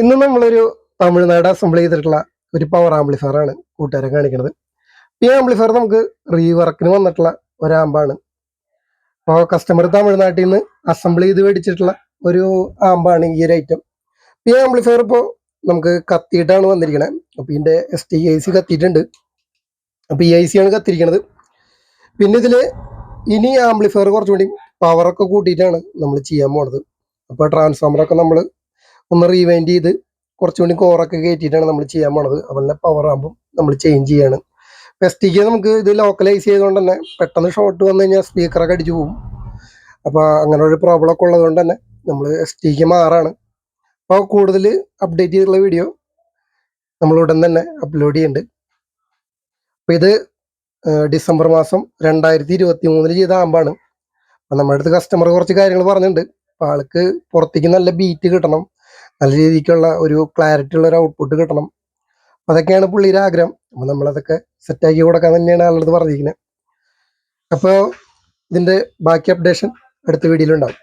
ഇന്ന് നമ്മളൊരു തമിഴ്നാട് അസംബിൾ ചെയ്തിട്ടുള്ള ഒരു പവർ ആംപ്ലിഫയർ ആണ് കൂട്ടുകാരെ കാണിക്കുന്നത്. ഈ ആംപ്ലിഫയർ നമുക്ക് റീവർക്കിന് വന്നിട്ടുള്ള ഒരാമ്പാണ്. അപ്പോൾ കസ്റ്റമർ തമിഴ്നാട്ടിൽ നിന്ന് അസംബിൾ ചെയ്ത് മേടിച്ചിട്ടുള്ള ഒരു ആമ്പാണ് ഈ ഒരു ഐറ്റം. ഈ ആംപ്ലിഫയർ ഇപ്പോൾ നമുക്ക് കത്തിയിട്ടാണ് വന്നിരിക്കുന്നത്. അപ്പോൾ ഇതിൻ്റെ STIC കത്തിയിട്ടുണ്ട്. അപ്പോൾ ഈ IC ആണ് കത്തിരിക്കുന്നത്. പിന്നെ ഇതിൽ ഇനി ആംപ്ലിഫയർ കുറച്ചുകൂടി പവറൊക്കെ കൂട്ടിയിട്ടാണ് നമ്മൾ ചെയ്യാൻ പോണത്. അപ്പോൾ ട്രാൻസ്ഫോമറൊക്കെ നമ്മൾ ഒന്ന് റീവൈൻഡ് ചെയ്ത് കുറച്ചുകൂടി കോറൊക്കെ കയറ്റിയിട്ടാണ് നമ്മൾ ചെയ്യാൻ പോണത്. അതുപോലെ പവർ ആകുമ്പോൾ നമ്മൾ ചേഞ്ച് ചെയ്യാണ്. STK നമുക്ക് ഇത് ലോക്കലൈസ് ചെയ്തുകൊണ്ട് തന്നെ പെട്ടെന്ന് ഷോർട്ട് വന്നു കഴിഞ്ഞാൽ സ്പീക്കറൊക്കെ അടിച്ചു പോകും. അപ്പോൾ അങ്ങനെ ഒരു പ്രോബ്ലം ഒക്കെ ഉള്ളതുകൊണ്ട് തന്നെ നമ്മൾ STK മാറാണ്. അപ്പോൾ കൂടുതൽ അപ്ഡേറ്റ് ചെയ്തിട്ടുള്ള വീഡിയോ നമ്മൾ ഉടൻ തന്നെ അപ്ലോഡ് ചെയ്യുന്നുണ്ട്. അപ്പോൾ ഇത് ഡിസംബർ മാസം 2023 ചെയ്ത ആമ്പാണ്. അപ്പം നമ്മുടെ അടുത്ത് കസ്റ്റമർ കുറച്ച് കാര്യങ്ങൾ പറഞ്ഞിട്ടുണ്ട്. അപ്പോൾ ആൾക്ക് പുറത്തേക്ക് നല്ല ബീറ്റ് കിട്ടണം, നല്ല രീതിക്കുള്ള ഒരു ക്ലാരിറ്റി ഉള്ള ഒരു ഔട്ട്പുട്ട് കിട്ടണം. അതൊക്കെയാണ് പുള്ളിയുടെ ആഗ്രഹം. അപ്പോൾ നമ്മളതൊക്കെ സെറ്റാക്കി കൊടുക്കാൻ തന്നെയാണ് ആളുടെ പറഞ്ഞിരിക്കുന്നത്. അപ്പോൾ ഇതിൻ്റെ ബാക്കി അപ്ഡേഷൻ അടുത്ത വീഡിയോയിലുണ്ടാവും.